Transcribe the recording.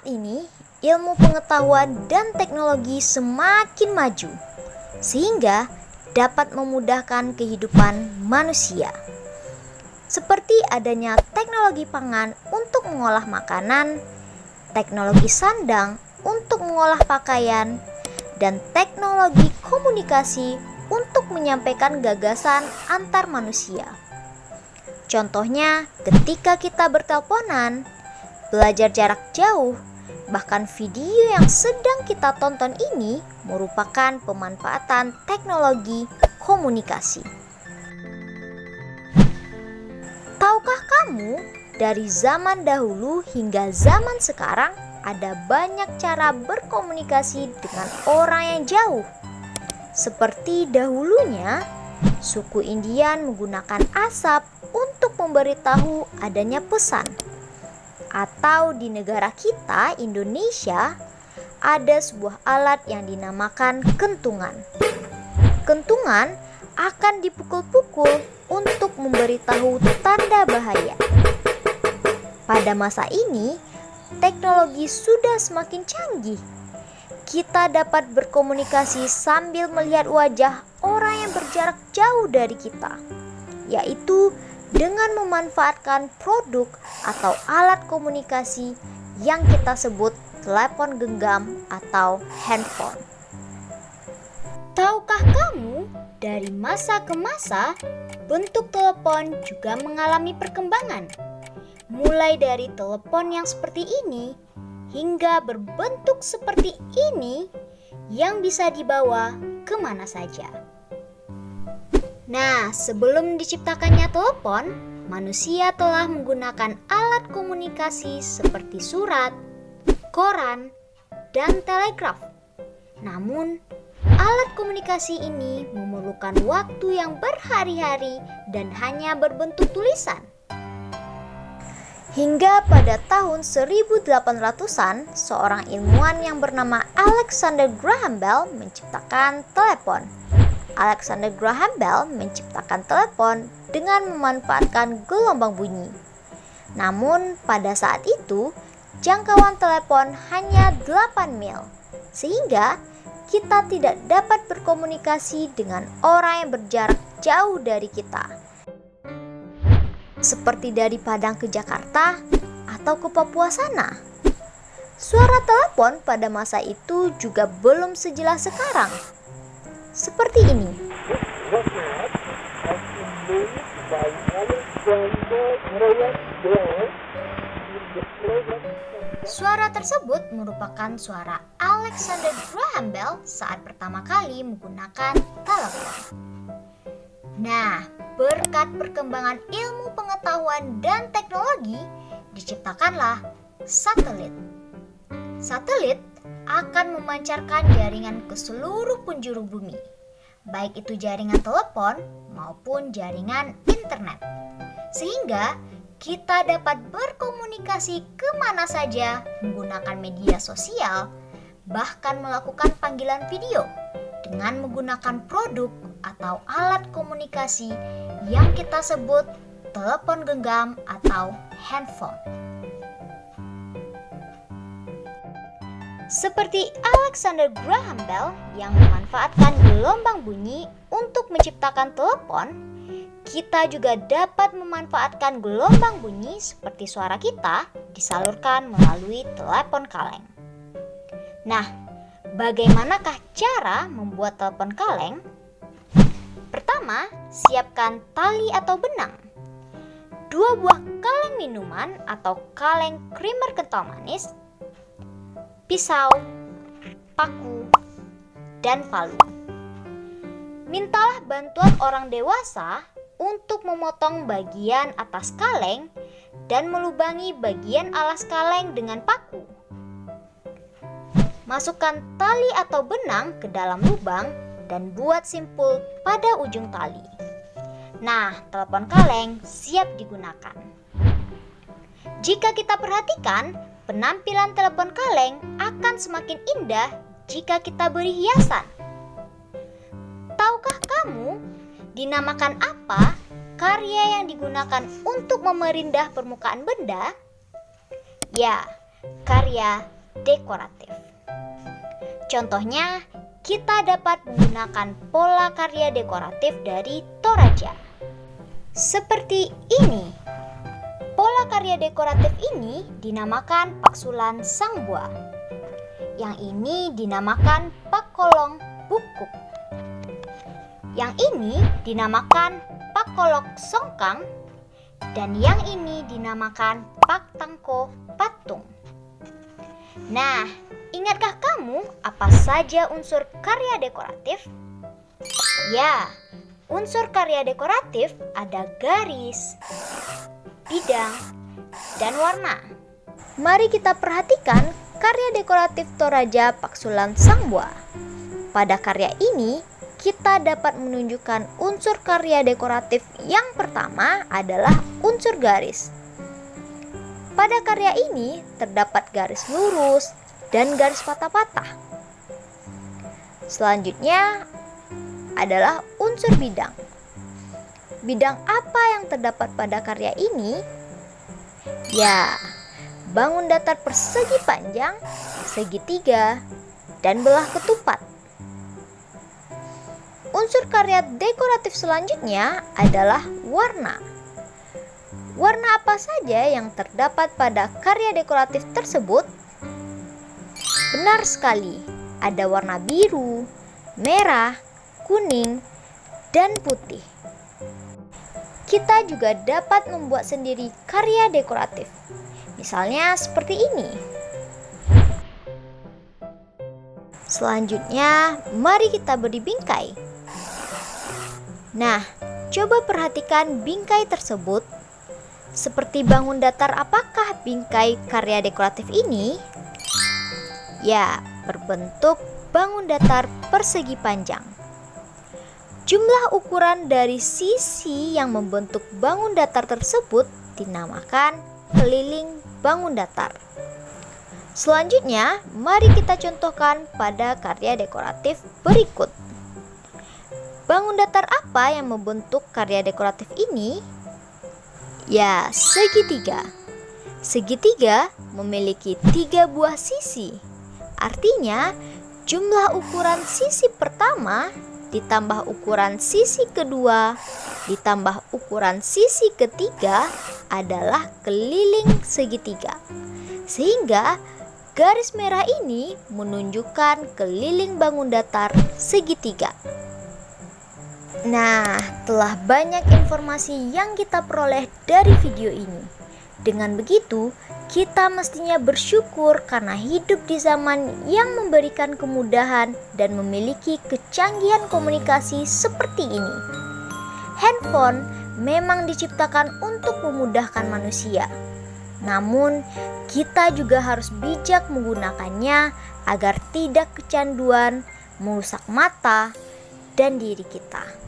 ini, ilmu pengetahuan dan teknologi semakin maju, sehingga dapat memudahkan kehidupan manusia. Seperti adanya teknologi pangan untuk mengolah makanan, teknologi sandang untuk mengolah pakaian, dan teknologi komunikasi untuk menyampaikan gagasan antar manusia. Contohnya, ketika kita berteleponan, belajar jarak jauh, bahkan video yang sedang kita tonton ini merupakan pemanfaatan teknologi komunikasi. Tahukah kamu, dari zaman dahulu hingga zaman sekarang ada banyak cara berkomunikasi dengan orang yang jauh. Seperti dahulunya, suku Indian menggunakan asap untuk memberitahu adanya pesan. Atau di negara kita, Indonesia, ada sebuah alat yang dinamakan kentungan. Kentungan akan dipukul-pukul untuk memberitahu tanda bahaya. Pada masa ini, teknologi sudah semakin canggih. Kita dapat berkomunikasi sambil melihat wajah orang yang berjarak jauh dari kita, yaitu dengan memanfaatkan produk atau alat komunikasi yang kita sebut telepon genggam atau handphone. Tahukah kamu, dari masa ke masa, bentuk telepon juga mengalami perkembangan. Mulai dari telepon yang seperti ini, hingga berbentuk seperti ini yang bisa dibawa kemana saja. Nah, sebelum diciptakannya telepon, manusia telah menggunakan alat komunikasi seperti surat, koran, dan telegraf. Namun, alat komunikasi ini memerlukan waktu yang berhari-hari dan hanya berbentuk tulisan. Hingga pada tahun 1800-an, seorang ilmuwan yang bernama Alexander Graham Bell menciptakan telepon. Alexander Graham Bell menciptakan telepon dengan memanfaatkan gelombang bunyi. Namun pada saat itu, jangkauan telepon hanya 8 mil, sehingga kita tidak dapat berkomunikasi dengan orang yang berjarak jauh dari kita. Seperti dari Padang ke Jakarta atau ke Papua sana. Suara telepon pada masa itu juga belum sejelas sekarang. Seperti ini. Suara tersebut merupakan suara Alexander Graham Bell saat pertama kali menggunakan telepon. Nah, berkat perkembangan ilmu pengetahuan dan teknologi, diciptakanlah satelit. Satelit akan memancarkan jaringan ke seluruh penjuru bumi, baik itu jaringan telepon maupun jaringan internet. Sehingga kita dapat berkomunikasi kemana saja menggunakan media sosial, bahkan melakukan panggilan video dengan menggunakan produk atau alat komunikasi yang kita sebut telepon genggam atau handphone. Seperti Alexander Graham Bell yang memanfaatkan gelombang bunyi untuk menciptakan telepon, kita juga dapat memanfaatkan gelombang bunyi seperti suara kita disalurkan melalui telepon kaleng. Nah, bagaimanakah cara membuat telepon kaleng? Pertama, siapkan tali atau benang. 2 buah kaleng minuman atau kaleng krimer kental manis, pisau, paku, dan palu. Mintalah bantuan orang dewasa untuk memotong bagian atas kaleng dan melubangi bagian alas kaleng dengan paku. Masukkan tali atau benang ke dalam lubang dan buat simpul pada ujung tali. Nah, telepon kaleng siap digunakan. Jika kita perhatikan, penampilan telepon kaleng akan semakin indah jika kita beri hiasan. Tahukah kamu, dinamakan apa karya yang digunakan untuk memerindah permukaan benda? Ya, karya dekoratif. Contohnya, kita dapat menggunakan pola karya dekoratif dari Toraja. Seperti ini. Pola karya dekoratif ini dinamakan paksulan sang buah. Yang ini dinamakan pakolong bukuk. Yang ini dinamakan pakolok songkang. Dan yang ini dinamakan pak tangko patung. Nah, ingatkah kamu apa saja unsur karya dekoratif? Ya, unsur karya dekoratif ada garis, bidang, dan warna. Mari kita perhatikan karya dekoratif Toraja Paksulan Sang Buah. Pada karya ini, kita dapat menunjukkan unsur karya dekoratif yang pertama adalah unsur garis. Pada karya ini terdapat garis lurus dan garis patah-patah. Selanjutnya adalah unsur bidang. Bidang apa yang terdapat pada karya ini? Ya, bangun datar persegi panjang, segitiga, dan belah ketupat. Unsur karya dekoratif selanjutnya adalah warna. Warna apa saja yang terdapat pada karya dekoratif tersebut? Benar sekali, ada warna biru, merah, kuning, dan putih. Kita juga dapat membuat sendiri karya dekoratif. Misalnya seperti ini. Selanjutnya, mari kita beri bingkai. Nah, coba perhatikan bingkai tersebut. Seperti bangun datar, apakah bingkai karya dekoratif ini? Ya, berbentuk bangun datar persegi panjang. Jumlah ukuran dari sisi yang membentuk bangun datar tersebut dinamakan keliling bangun datar. Selanjutnya, mari kita contohkan pada karya dekoratif berikut. Bangun datar apa yang membentuk karya dekoratif ini? Ya, segitiga. Segitiga memiliki 3 buah sisi. Artinya, jumlah ukuran sisi pertama ditambah ukuran sisi kedua ditambah ukuran sisi ketiga adalah keliling segitiga. Sehingga garis merah ini menunjukkan keliling bangun datar segitiga. Nah, telah banyak informasi yang kita peroleh dari video ini. Dengan begitu, kita mestinya bersyukur karena hidup di zaman yang memberikan kemudahan dan memiliki kecanggihan komunikasi seperti ini. Handphone memang diciptakan untuk memudahkan manusia. Namun, kita juga harus bijak menggunakannya agar tidak kecanduan, merusak mata dan diri kita.